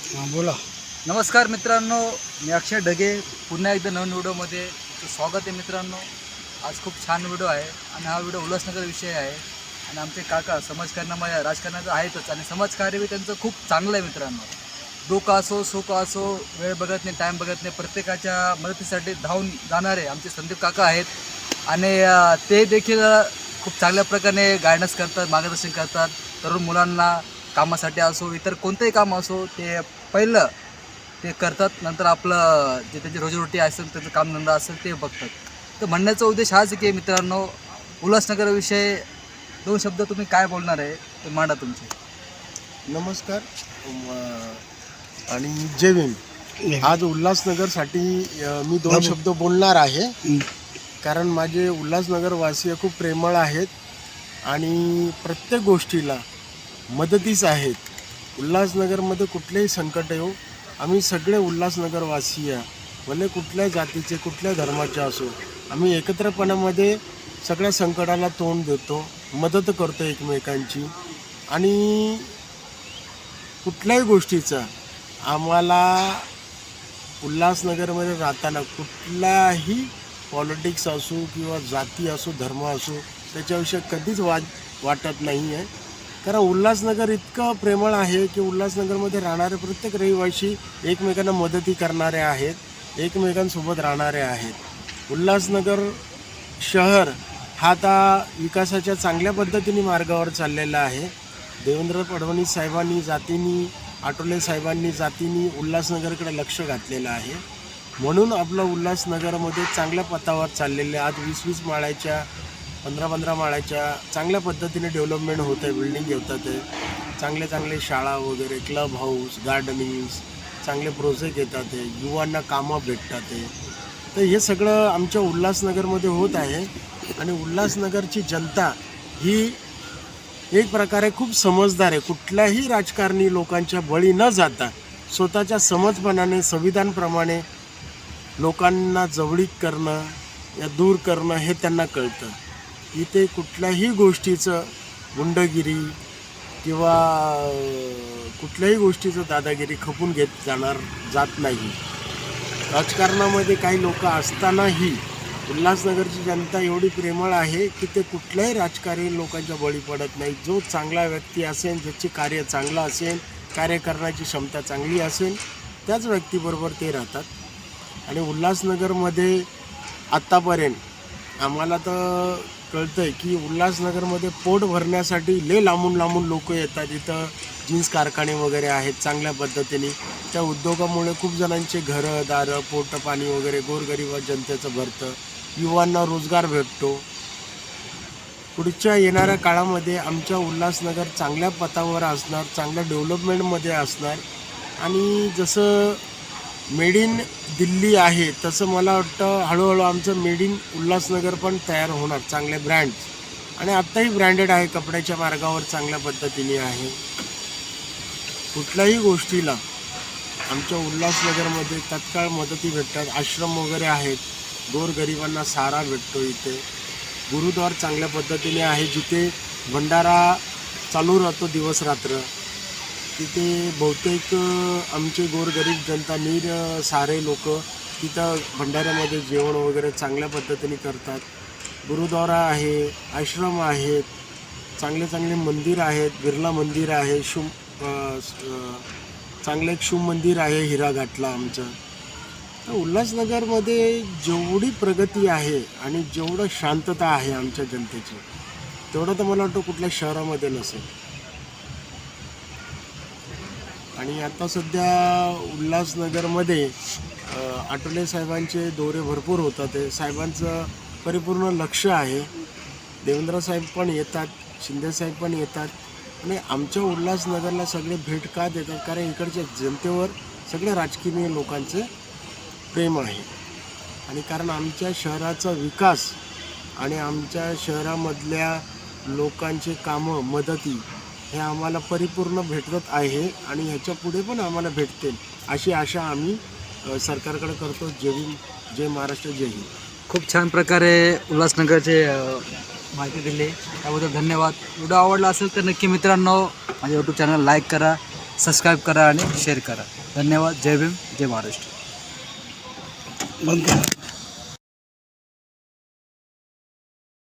हां बोला. नमस्कार मित्रांनो, मी अक्षय ढगे. पुन्हा एकदा नवीन व्हिडिओमध्ये तुमचं स्वागत आहे मित्रांनो. आज खूप छान व्हिडिओ आहे आणि हा व्हिडिओ उल्हासनगर विषय आहे. आणि आमचे काका समाजकारणामध्ये राजकारणाचं आहेतच आणि समाजकार्य बी त्यांचं खूप चांगलं आहे मित्रांनो. दुःख असो सुख असो वेळ बघत नाही, टाईम बघत नाही, प्रत्येकाच्या मदतीसाठी धावून जाणारे आमचे संदीप काका आहेत. आणि ते देखील खूप चांगल्या प्रकारे गायडन्स करतात, मार्गदर्शन करतात तरुण मुलांना. कामासाठी असो इतर कोणतंही काम असो ते पहिलं ते करतात, नंतर आपलं जे त्याची रोजीरोटी असेल, त्याचं कामधंदा असेल ते बघतात. तर म्हणण्याचा उद्देश हाच आहे की मित्रांनो, उल्हासनगरविषयी 2 शब्द तुम्ही काय बोलणार आहे ते मांडा तुमचे. नमस्कार आणि जय भीम. आज उल्हासनगरसाठी मी 2 शब्द बोलणार आहे, कारण माझे उल्हासनगरवासीय खूप प्रेमळ आहेत आणि प्रत्येक गोष्टीला मदतीस आहेत. उल्हासनगरमध्ये कुठलेही संकट येऊ, आम्ही सगळे उल्हासनगरवासीय भले कुठल्या जातीचे कुठल्या धर्माचे असो, आम्ही एकत्रपणामध्ये सगळ्या संकटाला तोंड देतो, मदत करतो एकमेकांची. आणि कुठल्याही गोष्टीचा आम्हाला उल्हासनगरमध्ये राहताना कुठलाही पॉलिटिक्स असो किंवा जाती असो धर्म असो त्याच्याविषयी कधीच वाटत नाही आहे. कारण उल्हासनगर इतकं प्रेमळ आहे की उल्हासनगरमध्ये राहणारे प्रत्येक रहिवासी एकमेकांना मदती करणारे आहेत, एकमेकांसोबत राहणारे आहेत. उल्हासनगर शहर हा आता विकासाच्या चांगल्या पद्धतीने मार्गावर चाललेला आहे. देवेंद्र फडणवीस साहेबांनी जातींनी, आठवले साहेबांनी जातींनी उल्हासनगरकडे लक्ष घातलेलं आहे. म्हणून आपलं उल्हासनगरमध्ये चांगल्या पथावर चाललेले आज 20-20 माळ्याच्या 15-15 माळ्याच्या चांगल्या पद्धतीने डेव्हलपमेंट होत आहे. बिल्डिंग होतात आहे, चांगले शाळा वगैरे, क्लब हाऊस, गार्डनिंग्स, चांगले प्रोजेक्ट येतात आहे, युवांना कामं भेटतात आहे. तर हे सगळं आमच्या उल्हासनगरमध्ये होत आहे. आणि उल्हासनगरची जनता ही एक प्रकारे खूप समजदार आहे. कुठल्याही राजकारणी लोकांच्या बळी न जाता स्वतःच्या समजपणाने संविधानप्रमाणे लोकांना जवळीक करणं या दूर करणं हे त्यांना कळतं. इथे कुठल्याही गोष्टीचं गुंडगिरी किंवा कुठल्याही गोष्टीचं दादागिरी खपून जात नाही. राजकारणामध्ये काही लोक असतानाही उल्हासनगरची जनता एवढी प्रेमळ आहे की ते कुठल्याही राजकारणी लोकांच्या बळी पडत नाही. जो चांगला व्यक्ती असेल, ज्याचे कार्य चांगलं असेल, कार्य करण्याची क्षमता चांगली असेल, त्याच व्यक्तीबरोबर ते राहतात. आणि उल्हासनगरमध्ये आत्तापर्यंत आम्हाला तर कळतं आहे की उल्हासनगरमध्ये पोट भरण्यासाठी लय लांबून लोक येतात. इथं जीन्स कारखाने वगैरे आहेत चांगल्या पद्धतीने. त्या उद्योगामुळे खूप जणांचे घरं दारं पोटं पाणी वगैरे गोरगरीब जनतेचं भरतं, युवांना रोजगार भेटतो. पुढच्या येणाऱ्या काळामध्ये आमच्या उल्हासनगर चांगल्या पथावर असणार, चांगल्या डेव्हलपमेंटमध्ये असणार. आणि जसं मेड इन दिल्ली आहे तसं मला वाटतं हळूहळू आमचं मेड इन उल्हासनगर पण तयार होणार. चांगले ब्रँड्स आणि आत्ताही ब्रँडेड आहे, कपड्याच्या मार्गावर चांगल्या पद्धतीने आहे. कुठल्याही गोष्टीला आमच्या उल्हासनगरमध्ये तत्काळ मदती भेटतात. आश्रम वगैरे आहेत, गोरगरिबांना सहारा भेटतो. इथे गुरुद्वार चांगल्या पद्धतीने आहे, जिथे भंडारा चालू राहतो दिवस रात्र. तिथे बहुतेक आमचे गोरगरीब जनता सारे लोक तिथं भंडाऱ्यामध्ये जेवण वगैरे चांगल्या पद्धतीने करतात. गुरुद्वारा आहे, आश्रम आहेत, चांगले मंदिर आहेत. बिर्ला मंदिर आहे, चांगलं एक शिव मंदिर आहे हिराघाटला आमचं. तर उल्हासनगरमध्ये जेवढी प्रगती आहे आणि जेवढं शांतता आहे आमच्या जनतेची, तेवढं तर मला वाटतं कुठल्या शहरामध्ये नसेल. आणि आता सध्या उल्हासनगरमध्ये आठवले साहेबांचे दौरे भरपूर होतात आहे. साहेबांचं परिपूर्ण लक्ष आहे. देवेंद्र साहेब पण येतात, शिंदेसाहेब पण येतात. आणि आमच्या उल्हासनगरला सगळे भेट का देतात, कारण इकडच्या जनतेवर सगळ्या राजकीय लोकांचे प्रेम आहे. आणि कारण आमच्या शहराचा विकास आणि आमच्या शहरामधल्या लोकांचे कामं मदती हे आम्हाला परिपूर्ण भेटत आहे आणि ह्याच्या पुढे पण आम्हाला भेटतील अशी आशा आम्ही सरकारकडे करतो. जय हिंद, जय महाराष्ट्र, जय हिंद. खूप छान प्रकारे उल्हासनगरचे माहिती दिली, त्याबद्दल धन्यवाद. व्हिडिओ आवडला असेल तर नक्की मित्रांनो माझ्या यूट्यूब चॅनल लाईक करा, सबस्क्राईब करा आणि शेअर करा. धन्यवाद. जय भीम, जय महाराष्ट्र. बंद करा.